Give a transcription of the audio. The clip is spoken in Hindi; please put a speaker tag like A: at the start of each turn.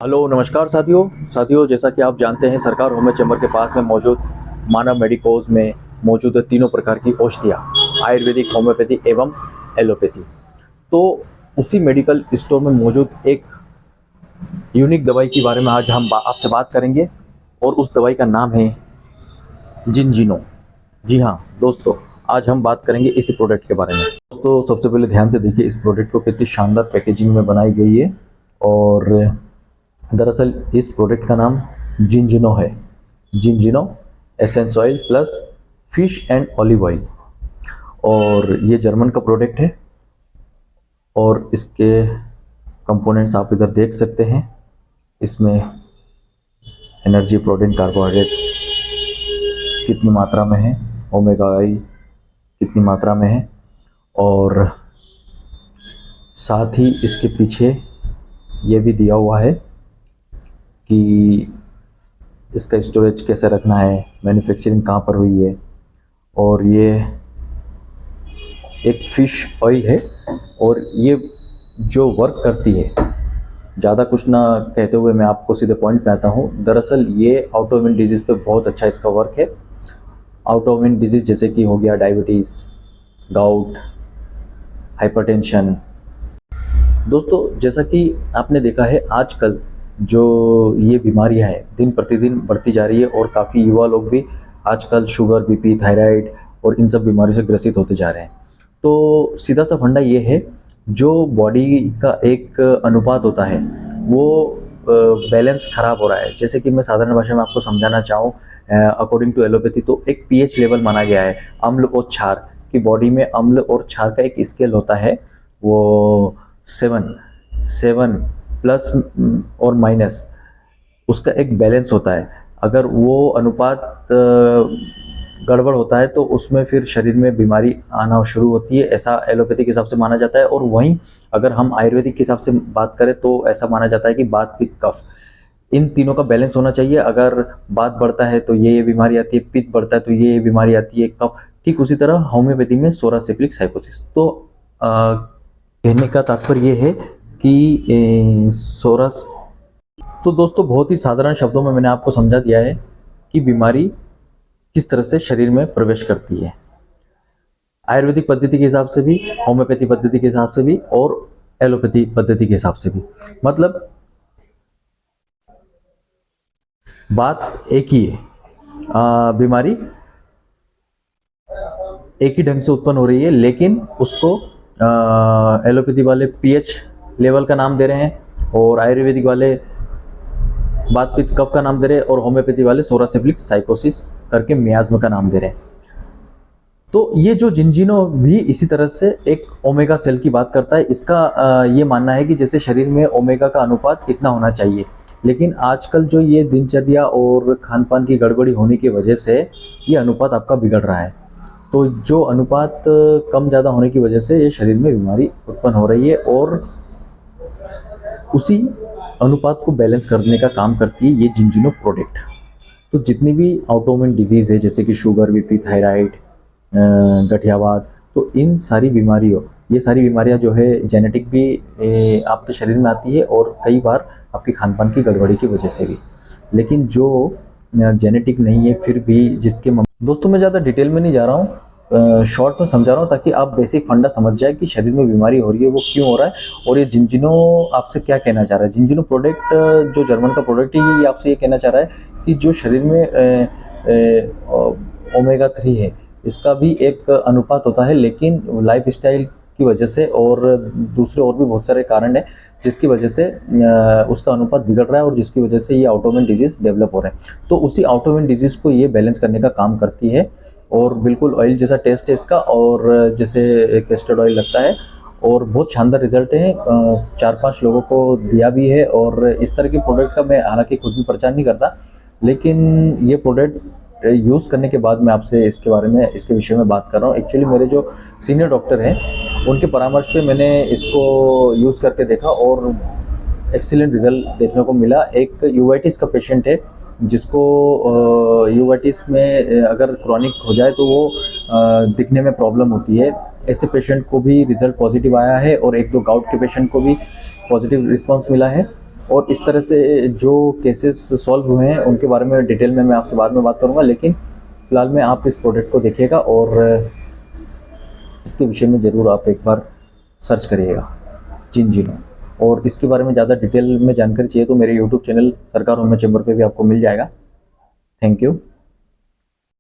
A: हेलो नमस्कार साथियों जैसा कि आप जानते हैं सरकार होम चैम्बर के पास में मौजूद मानव मेडिकोज में मौजूद है तीनों प्रकार की औषधियाँ आयुर्वेदिक, होम्योपैथी एवं एलोपैथी। तो उसी मेडिकल स्टोर में मौजूद एक यूनिक दवाई के बारे में आज हम आपसे बात करेंगे और उस दवाई का नाम है जिंजिनो। जी हाँ दोस्तों, आज हम बात करेंगे इसी प्रोडक्ट के बारे में। दोस्तों सबसे पहले ध्यान से देखिए इस प्रोडक्ट को कितनी शानदार पैकेजिंग में बनाई गई है। और दरअसल इस प्रोडक्ट का नाम जिंजिनो है। Zinzino essence oil plus fish and olive oil, और ये जर्मन का प्रोडक्ट है। और इसके कंपोनेंट्स आप इधर देख सकते हैं। इसमें एनर्जी, प्रोटीन, कार्बोहाइड्रेट कितनी मात्रा में है, ओमेगा ऑयल कितनी मात्रा में है, और साथ ही इसके पीछे ये भी दिया हुआ है कि इसका स्टोरेज कैसे रखना है, मैन्युफैक्चरिंग कहाँ पर हुई है। और ये एक फ़िश ऑयल है और ये जो वर्क करती है, ज़्यादा कुछ ना कहते हुए मैं आपको सीधे पॉइंट पे आता हूँ। दरअसल ये ऑटोइम्यून डिजीज़ पे बहुत अच्छा इसका वर्क है। ऑटोइम्यून डिजीज़ जैसे कि हो गया डायबिटीज़, गाउट, हाइपरटेंशन। दोस्तों जैसा कि आपने देखा है आजकल जो ये बीमारियां हैं दिन प्रतिदिन बढ़ती जा रही है, और काफ़ी युवा लोग भी आजकल शुगर, बीपी, थायराइड और इन सब बीमारियों से ग्रसित होते जा रहे हैं। तो सीधा सा फंडा ये है, जो बॉडी का एक अनुपात होता है वो बैलेंस ख़राब हो रहा है। जैसे कि मैं साधारण भाषा में आपको समझाना चाहूँ, अकॉर्डिंग टू एलोपैथी तो एक पीएच लेवल माना गया है। अम्ल और क्षार की बॉडी में अम्ल और क्षार का एक स्केल होता है, वो 7 प्लस और माइनस, उसका एक बैलेंस होता है। अगर वो अनुपात गड़बड़ होता है तो उसमें फिर शरीर में बीमारी आना शुरू होती है, ऐसा एलोपैथी के हिसाब से माना जाता है। और वहीं अगर हम आयुर्वेदिक के हिसाब से बात करें तो ऐसा माना जाता है कि वात, पित्त, कफ, इन तीनों का बैलेंस होना चाहिए। अगर वात बढ़ता है तो ये बीमारी आती है, पित्त बढ़ता है तो ये बीमारी आती है, कफ। ठीक उसी तरह होम्योपैथी में सोरा सिप्लिक साइकोसिस। तो कहने का तात्पर्य ये है कि सोरस। तो दोस्तों बहुत ही साधारण शब्दों में मैंने आपको समझा दिया है कि बीमारी किस तरह से शरीर में प्रवेश करती है, आयुर्वेदिक पद्धति के हिसाब से भी, होम्योपैथी पद्धति के हिसाब से भी, और एलोपैथी पद्धति के हिसाब से भी। मतलब बात एक ही है, बीमारी एक ही ढंग से उत्पन्न हो रही है, लेकिन उसको एलोपैथी वाले पीएच लेवल का नाम दे रहे हैं, और आयुर्वेदिक वाले वात, पित्त, कफ का नाम दे रहे हैं, और होम्योपैथी वाले सोरा सिप्लिक साइकोसिस करके मियाज्मा का नाम दे रहे हैं। तो ये जो जिंजिनो भी इसी तरह से एक ओमेगा सेल की बात करता है। इसका ये मानना है कि जैसे शरीर में ओमेगा का अनुपात इतना होना चाहिए, लेकिन आजकल जो ये दिनचर्या और खान पान की गड़बड़ी होने की वजह से ये अनुपात आपका बिगड़ रहा है। तो जो अनुपात कम ज़्यादा होने की वजह से ये शरीर में बीमारी उत्पन्न हो रही है, और उसी अनुपात को बैलेंस करने का काम करती है ये जिंजिनो प्रोडक्ट। तो जितनी भी ऑटोइम्यून डिजीज़ है जैसे कि शुगर, बीपी, थायराइड, गठियावाद, तो इन सारी बीमारियों, ये सारी बीमारियां जो है जेनेटिक भी आपके शरीर में आती है, और कई बार आपके खान पान की गड़बड़ी की वजह से भी। लेकिन जो जेनेटिक नहीं है फिर भी जिसके दोस्तों मैं ज़्यादा डिटेल में नहीं जा रहा हूँ, शॉर्ट में समझा रहा हूँ ताकि आप बेसिक फंडा समझ जाए कि शरीर में बीमारी हो रही है वो क्यों हो रहा है, और ये जिंजिनो आपसे क्या कहना चाह रहा है। जिंजिनो प्रोडक्ट जो जर्मन का प्रोडक्ट है ये आपसे ये कहना चाह रहा है कि जो शरीर में ओमेगा 3 है इसका भी एक अनुपात होता है, लेकिन लाइफ स्टाइल की वजह से और दूसरे और भी बहुत सारे कारण हैं जिसकी वजह से उसका अनुपात बिगड़ रहा है, और जिसकी वजह से ये ऑटोइम्यून डिजीज़ डेवलप हो रहे हैं। तो उसी ऑटोइम्यून डिजीज़ को ये बैलेंस करने का काम करती है, और बिल्कुल ऑयल जैसा टेस्ट है इसका, और जैसे कैस्टर्ड ऑयल लगता है, और बहुत शानदार रिजल्ट है। 4-5 लोगों को दिया भी है, और इस तरह के प्रोडक्ट का मैं हालांकि खुद भी प्रचार नहीं करता, लेकिन ये प्रोडक्ट यूज़ करने के बाद मैं आपसे इसके बारे में, इसके विषय में बात कर रहा हूँ। एक्चुअली मेरे जो सीनियर डॉक्टर हैं उनके परामर्श पे मैंने इसको यूज़ करके देखा और एक्सीलेंट रिजल्ट देखने को मिला। एक यूवाइटिस का पेशेंट है जिसको यूवाइटिस में अगर क्रॉनिक हो जाए तो वो दिखने में प्रॉब्लम होती है, ऐसे पेशेंट को भी रिजल्ट पॉजिटिव आया है, और 1-2 गाउट के पेशेंट को भी पॉजिटिव रिस्पांस मिला है। और इस तरह से जो केसेस सॉल्व हुए हैं उनके बारे में डिटेल में मैं आपसे बाद में बात करूँगा, लेकिन फ़िलहाल में आप इस प्रोडक्ट को देखिएगा और इसके विषय में ज़रूर आप एक बार सर्च करिएगा जिनजिनो। और इसके बारे में ज़्यादा डिटेल में जानकारी चाहिए तो मेरे यूट्यूब चैनल सरकार होम्यो चैम्बर पे भी आपको मिल जाएगा। Thank you.